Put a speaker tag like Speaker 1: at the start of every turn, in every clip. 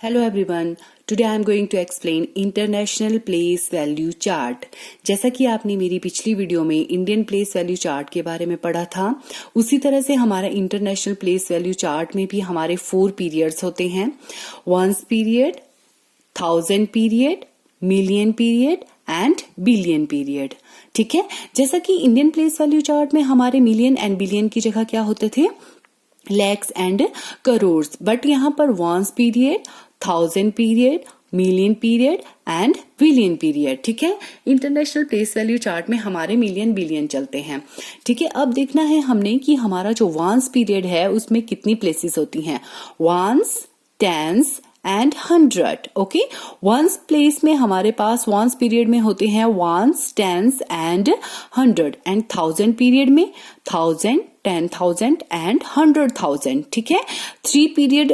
Speaker 1: Hello everyone, today I am going to explain International Place Value Chart। जैसा कि आपने मेरी पिछली वीडियो में इंडियन प्लेस वैल्यू चार्ट के बारे में पढ़ा था, उसी तरह से हमारा इंटरनेशनल प्लेस वैल्यू चार्ट में भी हमारे 4 पीरियड्स होते हैं। 1 period, 1000 period, million period and billion period. ठीक है, जैसा कि इंडियन प्लेस वैल्यू चार्ट में हमारे मिलियन एंड बिलियन की जगह क्या होते थे, लैक्स एंड करोड़, बट यहाँ पर 1 period, 1000 period, million period and billion period. ठीक है, इंटरनेशनल प्लेस वैल्यू चार्ट में हमारे मिलियन बिलियन चलते हैं। ठीक है, अब देखना है हमने कि हमारा जो 1 पीरियड है उसमें कितनी प्लेसेस होती हैं, 1s, 10s and 100। Okay, 1 place में हमारे पास 1 पीरियड में होते हैं 1s, 10s and 100 and 1000 period में 1000, 10,000 एंड 100,000। ठीक है, 3 पीरियड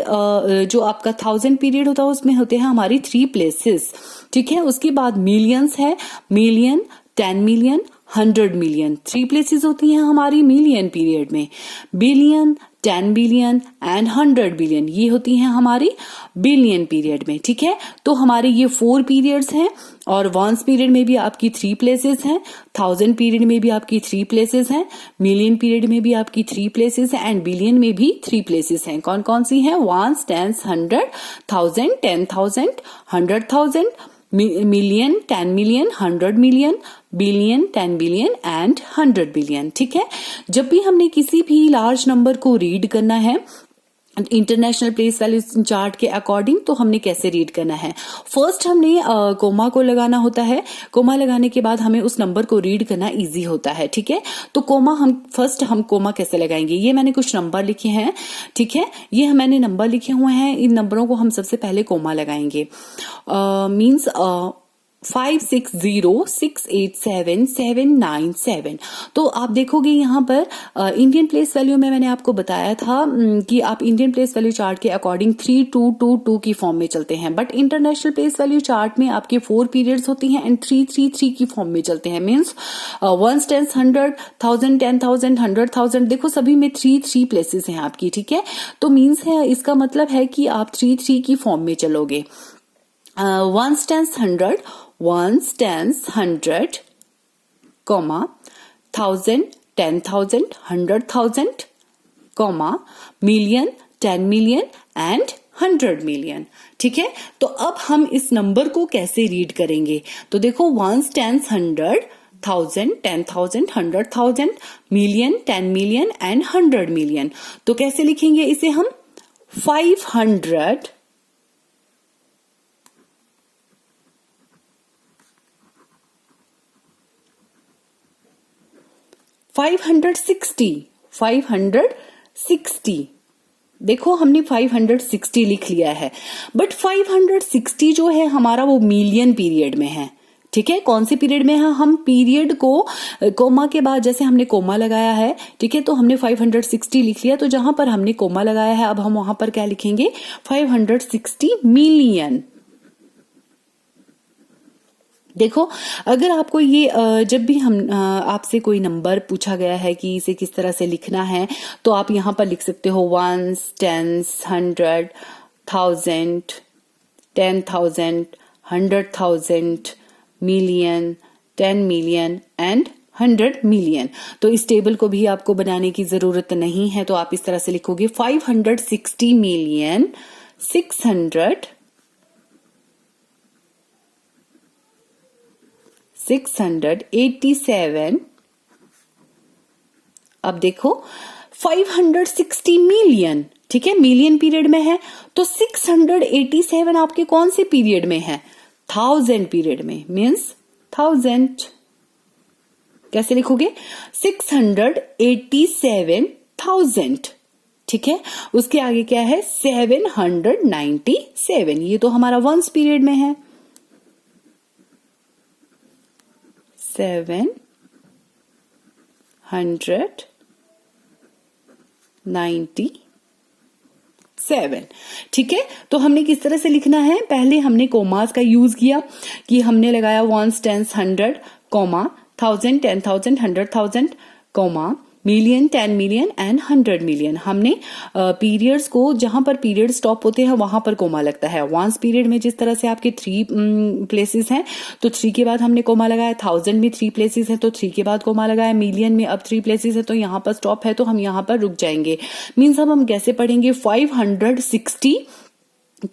Speaker 1: जो आपका 1000 पीरियड होता है उसमें होते हैं हमारी 3 प्लेसेस। ठीक है, उसके बाद मिलियंस है, मिलियन, 10 मिलियन, 100 मिलियन, 3 प्लेसेस होती हैं हमारी मिलियन पीरियड में। बिलियन, 10 बिलियन एंड 100 बिलियन, ये होती हैं हमारी बिलियन पीरियड में। ठीक है, तो हमारे ये 4 पीरियड्स हैं और 1 पीरियड में भी आपकी 3 प्लेसेस हैं, 1000 पीरियड में भी आपकी 3 प्लेसेस हैं, मिलियन पीरियड में भी आपकी 3 प्लेसेस हैं एंड बिलियन में भी 3 प्लेसेस हैं। कौन कौन सी हैं, 1, 10, 100, 1000, 10,000, 100,000, million, 10 million, 100 million, billion, 10 billion and 100 billion. ठीक है, जब भी हमने किसी भी लार्ज नंबर को रीड करना है इंटरनेशनल प्लेस वैल्यू चार्ट के अकॉर्डिंग, तो हमने कैसे रीड करना है, फर्स्ट हमने कोमा को लगाना होता है। कोमा लगाने के बाद हमें उस नंबर को रीड करना इजी होता है। ठीक है, तो हम कोमा कैसे लगाएंगे, ये मैंने कुछ नंबर लिखे हैं। ठीक है, ये मैंने नंबर लिखे हुए हैं, इन नंबरों को हम सबसे पहले कोमा लगाएंगे। मीन्स 560687797। तो आप देखोगे यहाँ पर इंडियन प्लेस वैल्यू में मैंने आपको बताया था कि आप इंडियन प्लेस वैल्यू चार्ट के अकॉर्डिंग 3222 की फॉर्म में चलते हैं, but international place value chart में आपके 4 पीरियड्स होती हैं एंड 333 की फॉर्म में चलते हैं। मीन्स 1, 10, 100, 1000, 10,000, 100,000, देखो सभी में 3 प्लेसेस हैं आपकी। ठीक है, तो मीन्स है, इसका मतलब है कि आप 3 की फॉर्म में चलोगे। 1 10 100, 1 10 100, 1000 10,000, 100,000, मिलियन, 10 मिलियन एंड 100 मिलियन। ठीक है, तो अब हम इस नंबर को कैसे रीड करेंगे, तो देखो 1 10 100, 1000, 10,000, 100,000, मिलियन, 10 मिलियन एंड 100 मिलियन। तो कैसे लिखेंगे इसे हम, 560। देखो हमने 560 लिख लिया है, बट 560 जो है हमारा वो मिलियन पीरियड में है। ठीक है, कौन से पीरियड में है, हम पीरियड को कोमा के बाद जैसे हमने कोमा लगाया है, ठीक है, तो हमने 560 लिख लिया, तो जहां पर हमने कोमा लगाया है अब हम वहां पर क्या लिखेंगे, 560 मिलियन। देखो, अगर आपको ये जब भी हम आपसे कोई नंबर पूछा गया है कि इसे किस तरह से लिखना है, तो आप यहाँ पर लिख सकते हो 1, 10, 100, 1000, 10,000, 100,000, मिलियन, 10 मिलियन एंड 100 मिलियन। तो इस टेबल को भी आपको बनाने की जरूरत नहीं है, तो आप इस तरह से लिखोगे 560 मिलियन 687। अब देखो 560 मिलियन, ठीक है, मिलियन पीरियड में है, तो 687 आपके कौन से पीरियड में है, 1000 पीरियड में, मीन्स 1000। कैसे लिखोगे, 687,000। ठीक है, उसके आगे क्या है, 797, ये तो हमारा 1 पीरियड में है, 797। ठीक है, तो हमने किस तरह से लिखना है, पहले हमने कोमास का यूज किया कि हमने लगाया 1 10 100, 1000 10,000 100,000, मिलियन, 10 मिलियन एंड 100 मिलियन। हमने पीरियड्स को जहां पर पीरियड स्टॉप होते हैं वहां पर कोमा लगता है। वंस पीरियड में जिस तरह से आपके 3 प्लेसेस हैं तो 3 के बाद हमने कोमा लगाया, 1000 में 3 प्लेसेस है तो 3 के बाद कोमा लगाया, मिलियन में अब 3 प्लेसेस है तो यहाँ पर स्टॉप है तो हम यहाँ पर रुक जाएंगे। मीन्स अब हम कैसे पढ़ेंगे, 560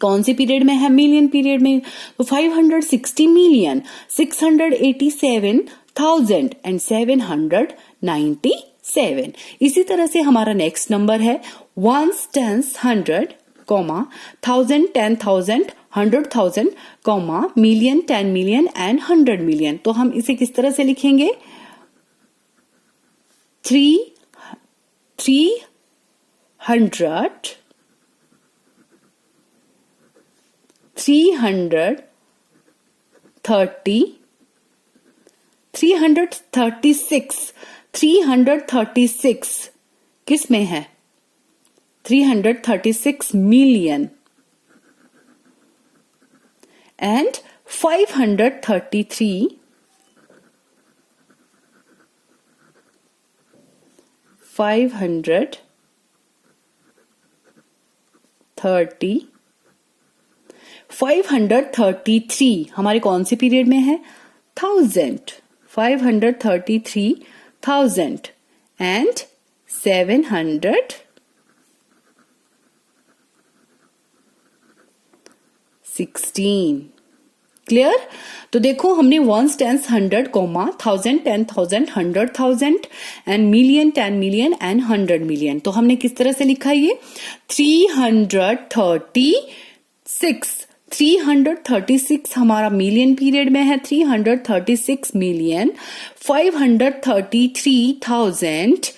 Speaker 1: कौन से पीरियड में है, मिलियन पीरियड में, तो 560 मिलियन 687,797। इसी तरह से हमारा नेक्स्ट नंबर है ones, tens, 100, 1000, 10,000, 100,000, million, 10 million and 100 million. तो हम इसे किस तरह से लिखेंगे, 300, 330, 336, 336 किस में है, 336 मिलियन एंड 533, 533 हमारे कौन से पीरियड में है, 1000, 533,000 एंड 716। क्लियर। तो देखो हमने ones, tens, 100, 1000, 10,000, 100,000 and million, 10 million and 100 million. तो हमने किस तरह से लिखा ये, 336 हमारा मिलियन पीरियड में है, 336 मिलियन 533,000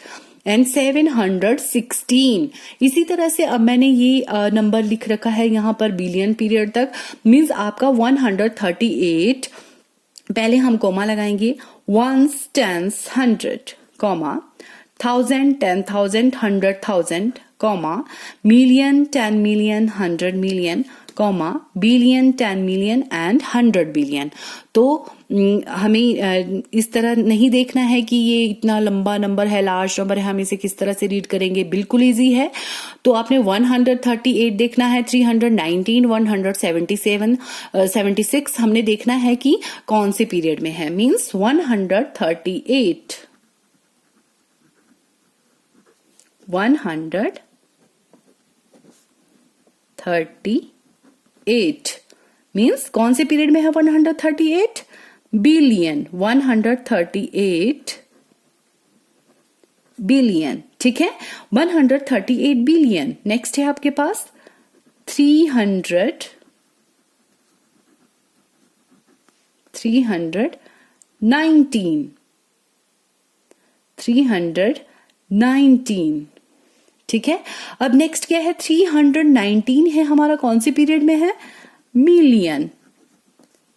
Speaker 1: एंड 716। इसी तरह से अब मैंने ये नंबर लिख रखा है यहाँ पर बिलियन पीरियड तक, मीन्स आपका 138, पहले हम कोमा लगाएंगे, ones, tens, 100, 1000, 10,000, 100,000, million, 10 million, 100 million, billion, 10 million and 100 billion. तो हमें इस तरह नहीं देखना है कि ये इतना लंबा नंबर है, लार्ज नंबर है, हम इसे किस तरह से रीड करेंगे, बिल्कुल इजी है। तो आपने 138 देखना है, 319, 177, 76 हमने देखना है कि कौन से पीरियड में है, मीन्स 138, 138 मीन्स कौन से पीरियड में है 138, बिलियन, 138 बिलियन। ठीक है, 138 बिलियन। नेक्स्ट है आपके पास 319, 319। ठीक है, अब नेक्स्ट क्या है, 319 है हमारा कौन से पीरियड में है, मिलियन,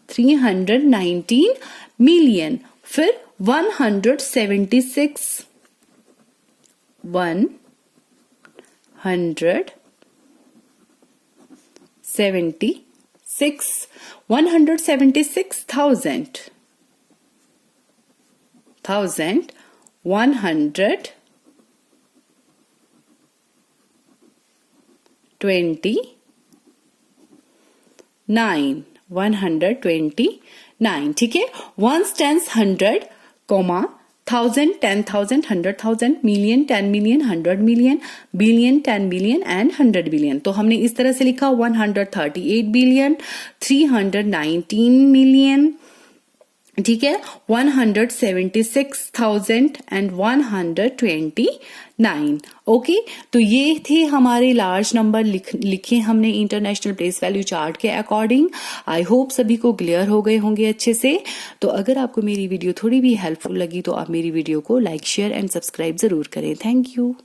Speaker 1: 319 मिलियन। फिर 176, 176,000, 129, 129। ठीक है, ones, tens, 100, 1000, 10,000, 100,000, million, 10 million, 100 million, billion, 10 billion and 100 billion. तो हमने इस तरह से लिखा 138 बिलियन, 319 मिलियन, ठीक है, 176,000 एंड 129। ओके, तो ये थे हमारे लार्ज नंबर लिखे हमने इंटरनेशनल प्लेस वैल्यू चार्ट के अकॉर्डिंग। आई होप सभी को क्लियर हो गए होंगे अच्छे से। तो अगर आपको मेरी वीडियो थोड़ी भी हेल्पफुल लगी तो आप मेरी वीडियो को लाइक, शेयर एंड सब्सक्राइब जरूर करें। Thank you.